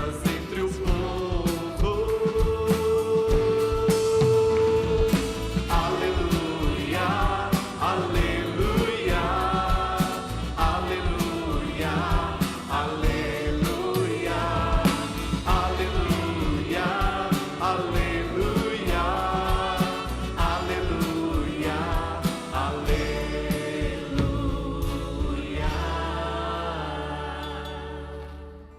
estás entre o povo. Aleluia, aleluia, aleluia, aleluia, aleluia, aleluia, aleluia, aleluia.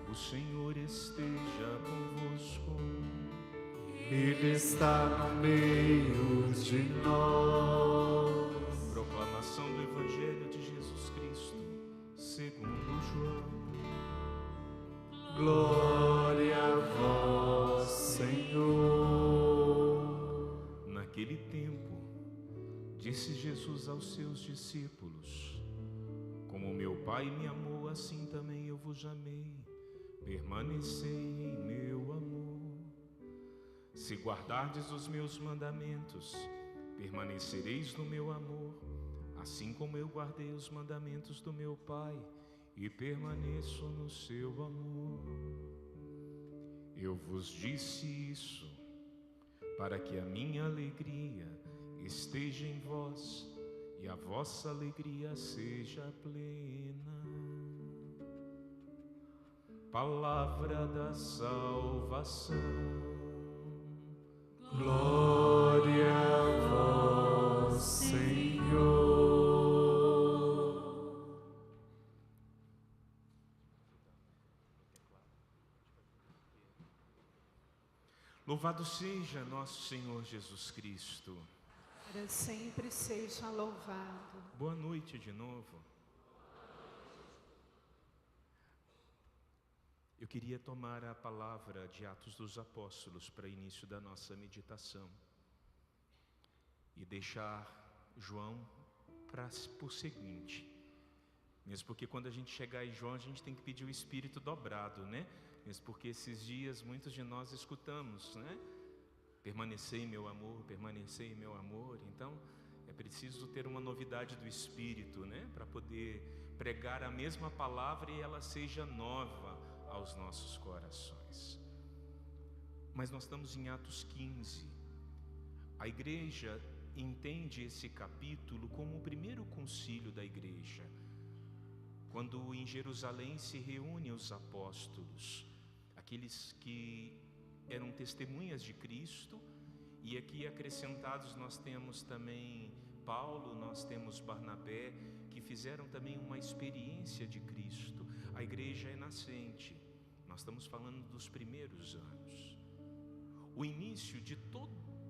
O Senhor esteja convosco. Ele está no meio de nós. Proclamação do Evangelho de Jesus Cristo, segundo João. Glória a vós, Senhor. Naquele tempo, disse Jesus aos seus discípulos: Como meu Pai me amou, assim também eu vos amei. Permanecei em meu amor. Se guardardes os meus mandamentos, permanecereis no meu amor, assim como eu guardei os mandamentos do meu Pai e permaneço no seu amor. Eu vos disse isso para que a minha alegria esteja em vós e a vossa alegria seja plena. Palavra da salvação. Glória a vós, Senhor. Louvado seja nosso Senhor Jesus Cristo. Para sempre seja louvado. Boa noite de novo. Eu queria tomar a palavra de Atos dos Apóstolos para início da nossa meditação e deixar João por seguinte, mesmo porque quando a gente chegar em João a gente tem que pedir o Espírito dobrado, né? Mesmo porque esses dias muitos de nós escutamos, né? Permanecei em meu amor, permanecei em meu amor. Então é preciso ter uma novidade do Espírito, né? Para poder pregar a mesma palavra e ela seja nova aos nossos corações. Mas nós estamos em Atos 15. A igreja entende esse capítulo como o primeiro concílio da igreja, quando em Jerusalém se reúnem os apóstolos, aqueles que eram testemunhas de Cristo. E aqui acrescentados nós temos também Paulo, nós temos Barnabé, que fizeram também uma experiência de Cristo. A igreja é nascente, nós estamos falando dos primeiros anos. O início de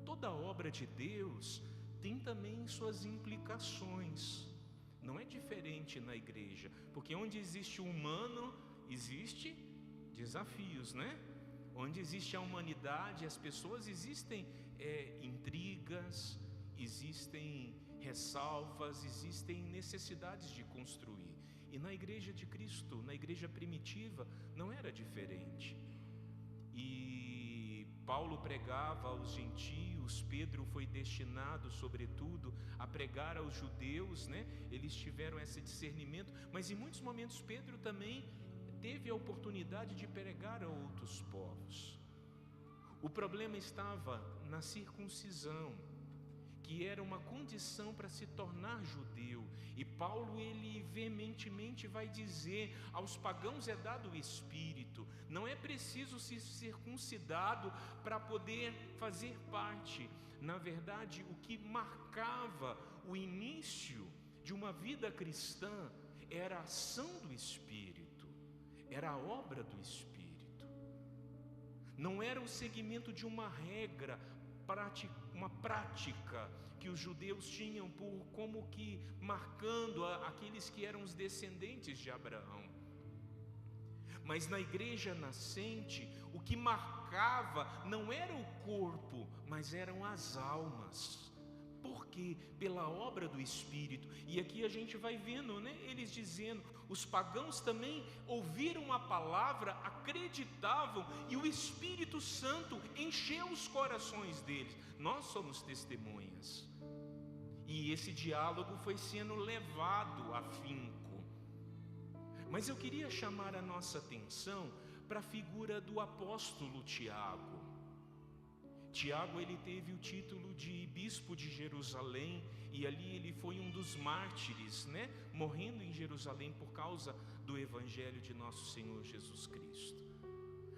toda a obra de Deus tem também suas implicações. Não é diferente na igreja, porque onde existe o humano, existe desafios, né? Onde existe a humanidade, as pessoas, existem intrigas, existem ressalvas, existem necessidades de construir. E na igreja de Cristo, na igreja primitiva, não era diferente. E Paulo pregava aos gentios, Pedro foi destinado, sobretudo, a pregar aos judeus, né? Eles tiveram esse discernimento, mas em muitos momentos Pedro também teve a oportunidade de pregar a outros povos. O problema estava na circuncisão, que era uma condição para se tornar judeu. E Paulo, ele veementemente vai dizer: aos pagãos é dado o Espírito, não é preciso ser circuncidado para poder fazer parte. Na verdade, o que marcava o início de uma vida cristã era a ação do Espírito, era a obra do Espírito. Não era o seguimento de uma regra, uma prática que os judeus tinham por como que marcando aqueles que eram os descendentes de Abraão. Mas na igreja nascente, o que marcava não era o corpo, mas eram as almas. Por quê? Pela obra do Espírito. E aqui a gente vai vendo, né? Eles dizendo, os pagãos também ouviram a palavra, acreditavam, e o Espírito Santo encheu os corações deles. Nós somos testemunhas. E esse diálogo foi sendo levado a finco. Mas eu queria chamar a nossa atenção para a figura do apóstolo Tiago. Tiago, ele teve o título de bispo de Jerusalém, e ali ele foi um dos mártires, né? Morrendo em Jerusalém por causa do evangelho de nosso Senhor Jesus Cristo.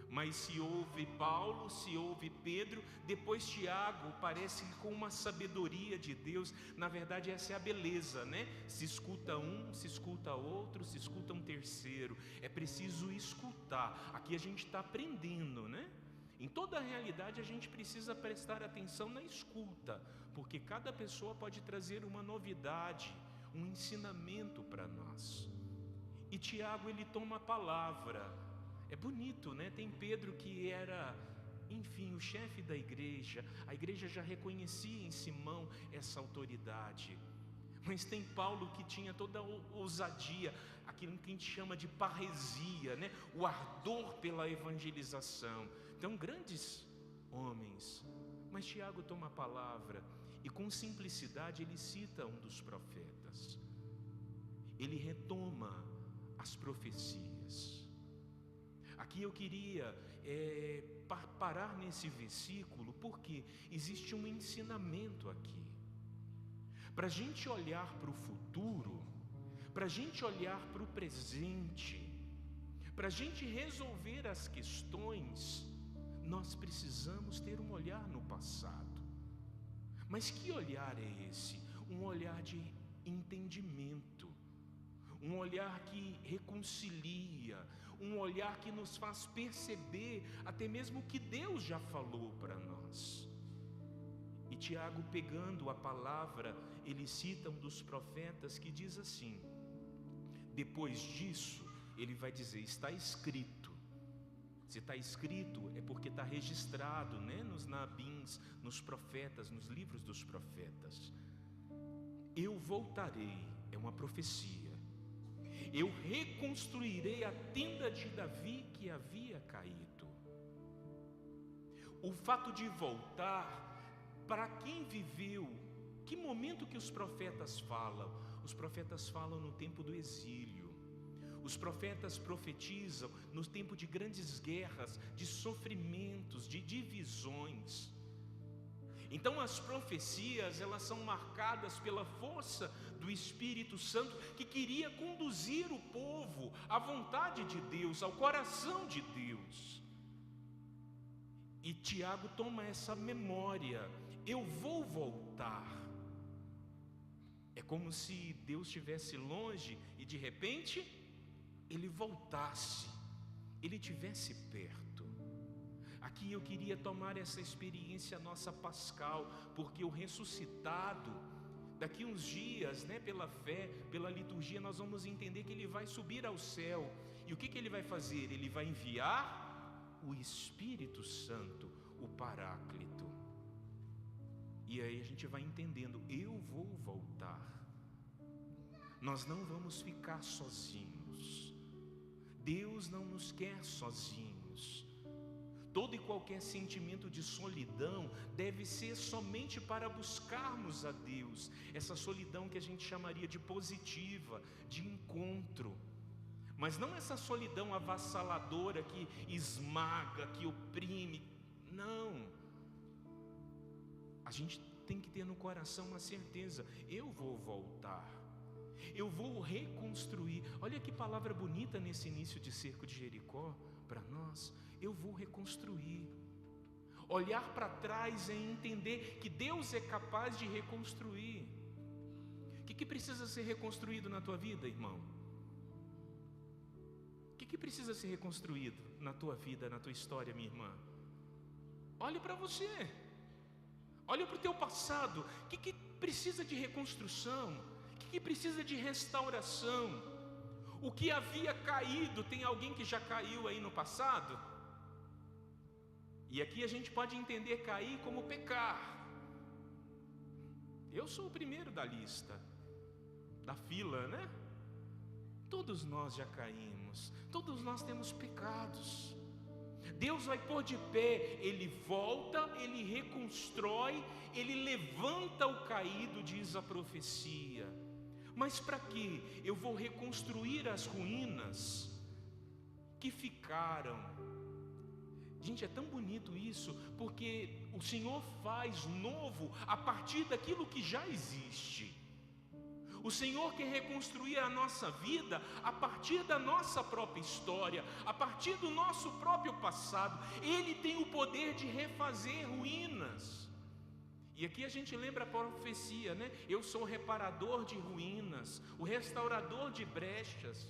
Mas se houve Paulo, se houve Pedro, depois Tiago parece com uma sabedoria de Deus. Na verdade, essa é a beleza, né? Se escuta um, se escuta outro, se escuta um terceiro. É preciso escutar. Aqui a gente está aprendendo, né? Em toda a realidade a gente precisa prestar atenção na escuta, porque cada pessoa pode trazer uma novidade, um ensinamento para nós. E Tiago, ele toma a palavra. É bonito, né? Tem Pedro que era, enfim, o chefe da igreja. A igreja já reconhecia em Simão essa autoridade. Mas tem Paulo que tinha toda a ousadia, aquilo que a gente chama de parresia, né? O ardor pela evangelização. Então, grandes homens. Mas Tiago toma a palavra e com simplicidade ele cita um dos profetas. Ele retoma as profecias. Aqui eu queria parar nesse versículo, porque existe um ensinamento aqui. Para a gente olhar para o futuro, para a gente olhar para o presente, para a gente resolver as questões, nós precisamos ter um olhar no passado. Mas que olhar é esse? Um olhar de entendimento, um olhar que reconcilia, um olhar que nos faz perceber até mesmo o que Deus já falou para nós. E Tiago, pegando a palavra, ele cita um dos profetas que diz assim: depois disso, ele vai dizer, está escrito. Se está escrito, é porque está registrado, né? Nos nabins, nos profetas, nos livros dos profetas. Eu voltarei, é uma profecia. Eu reconstruirei a tenda de Davi que havia caído. O fato de voltar, para quem viveu, que momento que os profetas falam? Os profetas falam no tempo do exílio. Os profetas profetizam no tempo de grandes guerras, de sofrimentos, de divisões. Então as profecias, elas são marcadas pela força do Espírito Santo, que queria conduzir o povo à vontade de Deus, ao coração de Deus. E Tiago toma essa memória: eu vou voltar. É como se Deus estivesse longe e de repente ele voltasse, ele estivesse perto. Aqui eu queria tomar essa experiência nossa pascal, porque o ressuscitado, daqui uns dias, né, pela fé, pela liturgia, nós vamos entender que ele vai subir ao céu. E o que ele vai fazer? Ele vai enviar o Espírito Santo, o Paráclito. E aí a gente vai entendendo, eu vou voltar. Nós não vamos ficar sozinhos. Deus não nos quer sozinhos. Todo e qualquer sentimento de solidão deve ser somente para buscarmos a Deus. Essa solidão que a gente chamaria de positiva, de encontro. Mas não essa solidão avassaladora que esmaga, que oprime. Não. A gente tem que ter no coração uma certeza: eu vou voltar. Eu vou reconstruir. Olha que palavra bonita nesse início de cerco de Jericó para nós. Eu vou reconstruir. Olhar para trás é entender que Deus é capaz de reconstruir. O que precisa ser reconstruído na tua vida, irmão? O que precisa ser reconstruído na tua vida, na tua história, minha irmã? Olhe para você. Olhe para o teu passado. O que precisa de reconstrução? O que precisa de restauração? O que havia caído, tem alguém que já caiu aí no passado? E aqui a gente pode entender cair como pecar. Eu sou o primeiro da lista, da fila, né? Todos nós já caímos, todos nós temos pecados. Deus vai pôr de pé, Ele volta, Ele reconstrói, Ele levanta o caído, diz a profecia. Mas para quê? Eu vou reconstruir as ruínas. que ficaram. Gente, é tão bonito isso, porque o Senhor faz novo a partir daquilo que já existe. O Senhor quer reconstruir a nossa vida a partir da nossa própria história, a partir do nosso próprio passado. Ele tem o poder de refazer ruínas. E aqui a gente lembra a profecia, né? Eu sou o reparador de ruínas, o restaurador de brechas.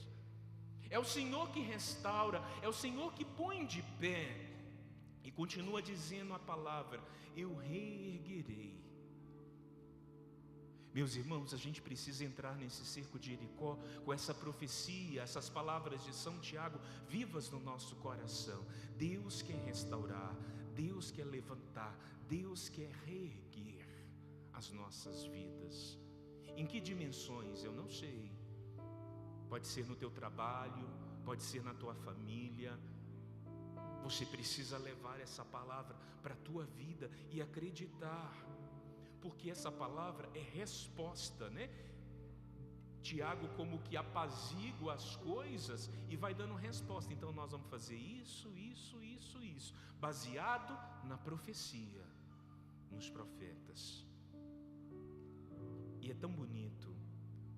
É o Senhor que restaura, é o Senhor que põe de pé. E continua dizendo a palavra: eu reerguerei. Meus irmãos, a gente precisa entrar nesse cerco de Jericó com essa profecia, essas palavras de São Tiago vivas no nosso coração. Deus quer restaurar, Deus quer levantar, Deus quer reerguer as nossas vidas. Em que dimensões? Eu não sei. Pode ser no teu trabalho, pode ser na tua família. Você precisa levar essa palavra para a tua vida e acreditar, porque essa palavra é resposta, né? Tiago como que apazigua as coisas e vai dando resposta. Então nós vamos fazer isso, baseado na profecia, nos profetas. E é tão bonito.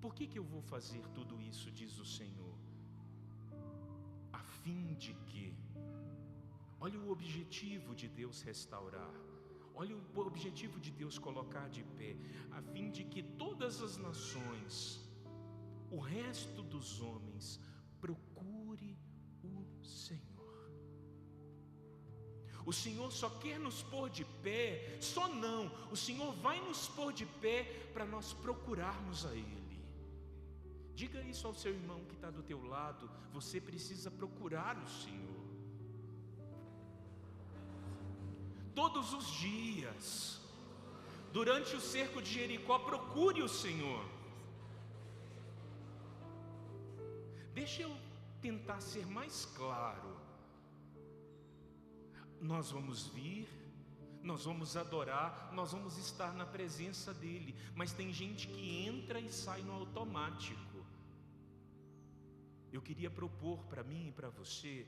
Por que eu vou fazer tudo isso, diz o Senhor? A fim de que, olha o objetivo de Deus restaurar, olha o objetivo de Deus colocar de pé, a fim de que todas as nações, o resto dos homens, procure o Senhor. O Senhor só quer nos pôr de pé, só não, o Senhor vai nos pôr de pé para nós procurarmos a Ele. Diga isso ao seu irmão que está do teu lado: você precisa procurar o Senhor. Todos os dias, durante o cerco de Jericó, procure o Senhor. Deixa eu tentar ser mais claro. Nós vamos vir, nós vamos adorar, nós vamos estar na presença dEle, mas tem gente que entra e sai no automático. Eu queria propor para mim e para você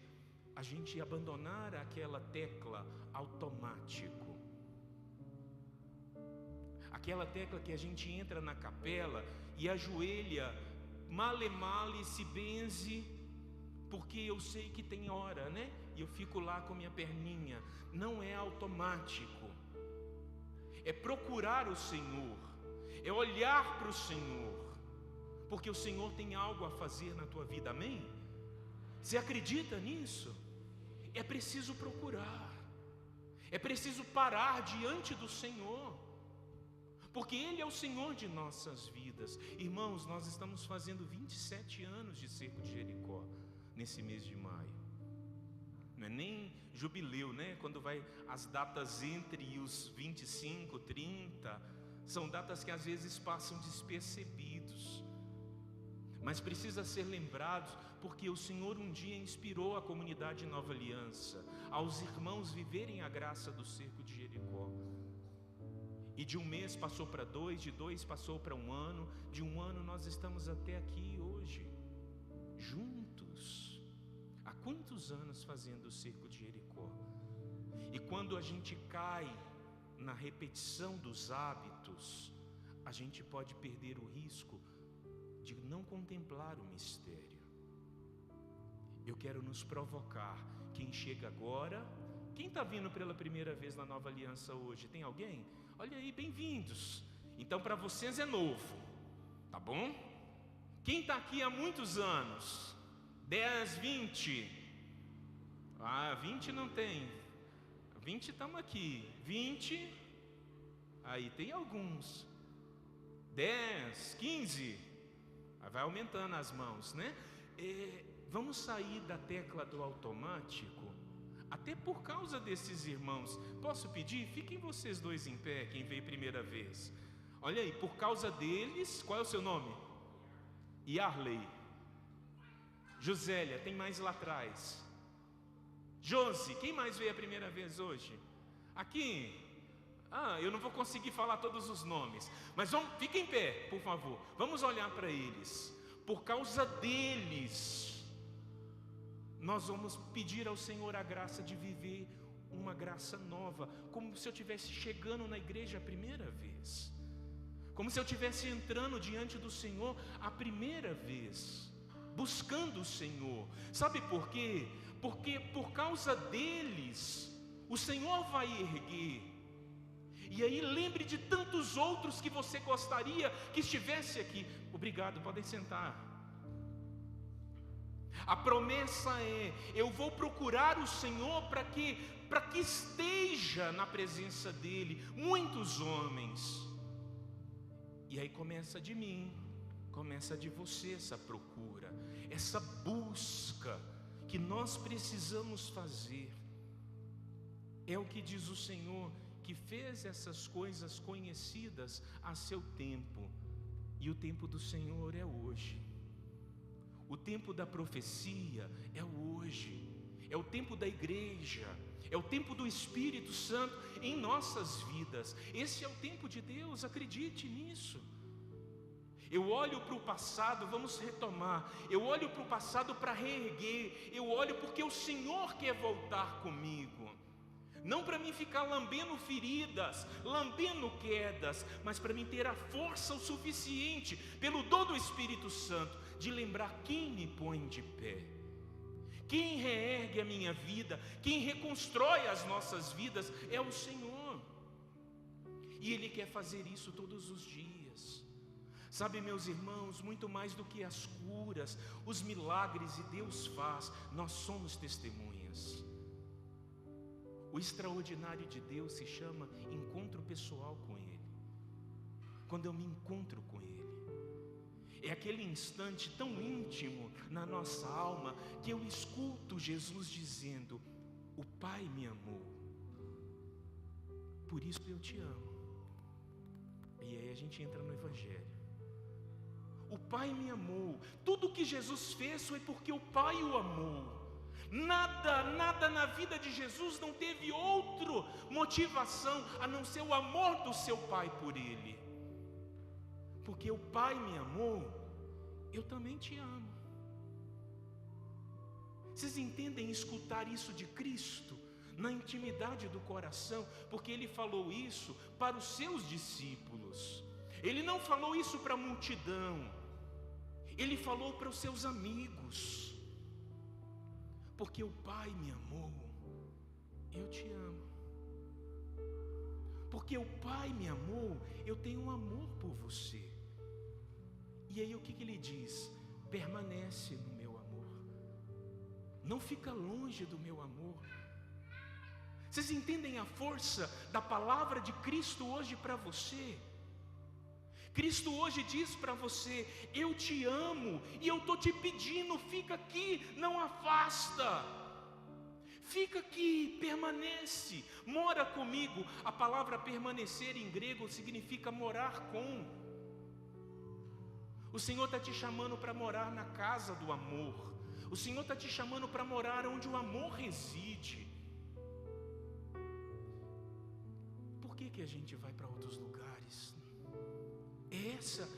a gente abandonar aquela tecla automático, aquela tecla que a gente entra na capela e ajoelha, male male, se benze, porque eu sei que tem hora, né? E eu fico lá com minha perninha. Não é automático, é procurar o Senhor, é olhar para o Senhor, porque o Senhor tem algo a fazer na tua vida, amém? Você acredita nisso? É preciso procurar, é preciso parar diante do Senhor, porque Ele é o Senhor de nossas vidas. Irmãos, nós estamos fazendo 27 anos de cerco de Jericó nesse mês de maio. Não é nem jubileu, né? Quando vai as datas entre os 25, 30, são datas que às vezes passam despercebidos, mas precisa ser lembrados, porque o Senhor um dia inspirou a comunidade Nova Aliança, aos irmãos viverem a graça do cerco de Jericó. E de um mês passou para 2, de 2 passou para 1 ano, de 1 ano nós estamos até aqui hoje, juntos. Há quantos anos fazendo o cerco de Jericó? E quando a gente cai na repetição dos hábitos, a gente pode perder o risco de não contemplar o mistério. Eu quero nos provocar. Quem chega agora, quem está vindo pela primeira vez na Nova Aliança hoje? Tem alguém? Olha aí, bem-vindos. Então para vocês é novo, tá bom? Quem está aqui há muitos anos? 10, 20. 20 não tem. 20 estamos aqui. 20. Aí tem alguns. 10, 15. Vai aumentando as mãos, né? Vamos sair da tecla do automático, até por causa desses irmãos. Posso pedir? Fiquem vocês dois em pé, quem veio primeira vez. Olha aí, por causa deles, qual é o seu nome? Yarley. Josélia, tem mais lá atrás. Josi, quem mais veio a primeira vez hoje? Aqui. Eu não vou conseguir falar todos os nomes, mas fiquem em pé, por favor. Vamos olhar para eles. Por causa deles, nós vamos pedir ao Senhor a graça de viver uma graça nova, como se eu estivesse chegando na igreja a primeira vez, como se eu estivesse entrando diante do Senhor a primeira vez, buscando o Senhor. Sabe por quê? Porque por causa deles, o Senhor vai erguer. E aí lembre de tantos outros que você gostaria que estivesse aqui. Obrigado, podem sentar. A promessa é: eu vou procurar o Senhor para que esteja na presença dEle muitos homens. E aí começa de mim, começa de você essa procura, essa busca que nós precisamos fazer. É o que diz o Senhor, que fez essas coisas conhecidas a seu tempo. E o tempo do Senhor é hoje. O tempo da profecia é hoje. É o tempo da igreja. É o tempo do Espírito Santo em nossas vidas. Esse é o tempo de Deus, acredite nisso. Eu olho para o passado, vamos retomar. Eu olho para o passado para reerguer. Eu olho porque o Senhor quer voltar comigo. Não para mim ficar lambendo feridas, lambendo quedas, mas para mim ter a força o suficiente, pelo dom do Espírito Santo, de lembrar quem me põe de pé, quem reergue a minha vida, quem reconstrói as nossas vidas é o Senhor. E Ele quer fazer isso todos os dias. Sabe, meus irmãos, muito mais do que as curas, os milagres e Deus faz, nós somos testemunhas. O extraordinário de Deus se chama encontro pessoal com Ele. Quando eu me encontro com Ele, é aquele instante tão íntimo na nossa alma que eu escuto Jesus dizendo: o Pai me amou, por isso eu te amo. E aí a gente entra no Evangelho. O Pai me amou. Tudo que Jesus fez foi porque o Pai o amou. Nada na vida de Jesus não teve outra motivação a não ser o amor do seu Pai por Ele. Porque o Pai me amou, eu também te amo. Vocês entendem escutar isso de Cristo na intimidade do coração? Porque Ele falou isso para os seus discípulos. Ele não falou isso para a multidão. Ele falou para os seus amigos. Porque o Pai me amou, eu te amo. Porque o Pai me amou, eu tenho um amor por você. E aí o que Ele diz? Permanece no meu amor. Não fica longe do meu amor. Vocês entendem a força da palavra de Cristo hoje para você? Cristo hoje diz para você: eu te amo e eu estou te pedindo, fica aqui, não afasta. Fica aqui, permanece, mora comigo. A palavra permanecer em grego significa morar com. O Senhor está te chamando para morar na casa do amor. O Senhor está te chamando para morar onde o amor reside. Por que a gente vai para outros lugares? Esse é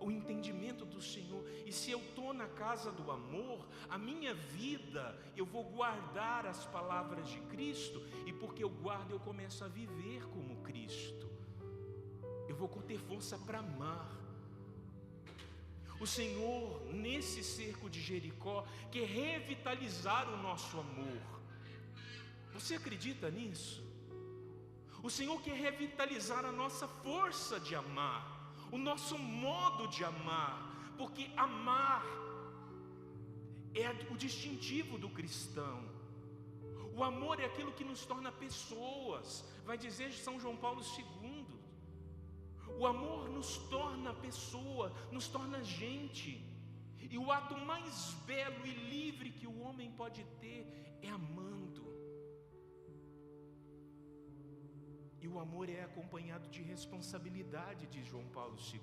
o entendimento do Senhor. E se eu estou na casa do amor, a minha vida, eu vou guardar as palavras de Cristo. E porque eu guardo, eu começo a viver como Cristo. Eu vou ter força para amar. O Senhor, nesse cerco de Jericó, quer revitalizar o nosso amor. Você acredita nisso? O Senhor quer revitalizar a nossa força de amar, o nosso modo de amar, porque amar é o distintivo do cristão. O amor é aquilo que nos torna pessoas, vai dizer São João Paulo II. O amor nos torna pessoa, nos torna gente. E o ato mais belo e livre que o homem pode ter é amando. E o amor é acompanhado de responsabilidade, diz João Paulo II.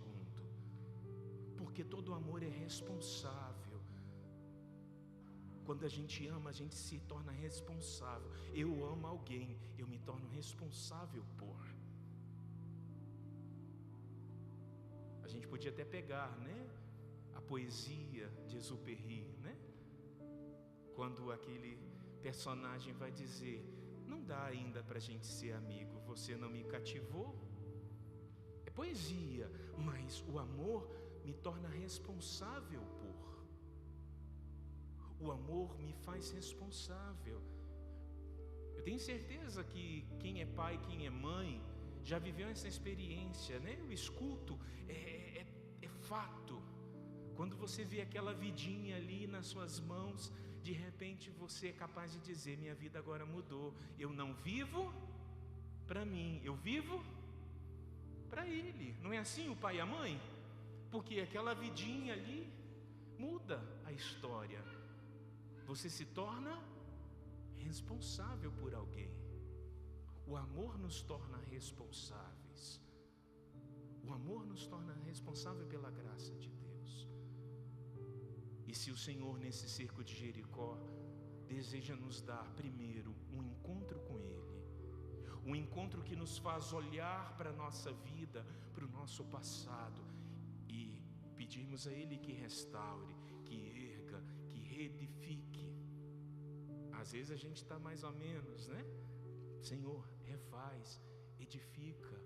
Porque todo amor é responsável. Quando a gente ama, a gente se torna responsável. Eu amo alguém, eu me torno responsável por. A gente podia até pegar, né, a poesia de Exupéry, né? quando aquele personagem vai dizer: não dá ainda para a gente ser amigo, você não me cativou. É poesia, mas o amor me torna responsável por. O amor me faz responsável. Eu tenho certeza que quem é pai, quem é mãe, já viveu essa experiência, né? Eu escuto, é fato. Quando você vê aquela vidinha ali nas suas mãos, de repente você é capaz de dizer: minha vida agora mudou. Eu não vivo para mim, eu vivo para Ele. Não é assim o pai e a mãe? Porque aquela vidinha ali muda a história. Você se torna responsável por alguém. O amor nos torna responsáveis. O amor nos torna responsável pela graça de Deus. E se o Senhor, nesse cerco de Jericó, deseja nos dar primeiro um encontro com Ele, um encontro que nos faz olhar para a nossa vida, para o nosso passado e pedirmos a Ele que restaure, que erga, que reedifique. Às vezes a gente está mais ou menos, né? Senhor, refaz, edifica.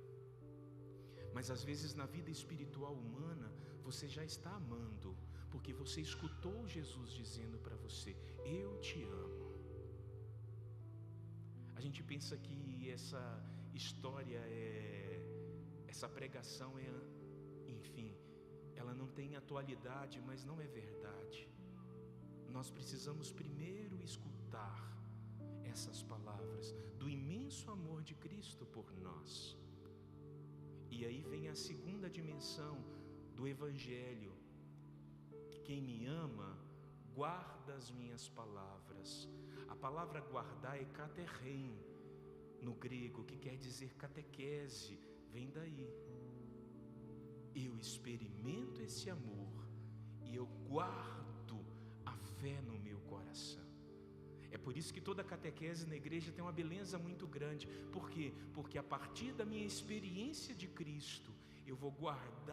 Mas às vezes na vida espiritual humana, você já está amando, porque você escutou Jesus dizendo para você: eu te amo. A gente pensa que essa história essa pregação enfim, ela não tem atualidade, mas não é verdade. Nós precisamos primeiro escutar essas palavras do imenso amor de Cristo por nós. E aí vem a segunda dimensão do Evangelho: que quem me ama guarda as minhas palavras. A palavra guardar é katerem no grego, que quer dizer catequese, vem daí. Eu experimento esse amor e eu guardo a fé no meu coração. É por isso que toda catequese na igreja tem uma beleza muito grande. Por quê? Porque a partir da minha experiência de Cristo, eu vou guardar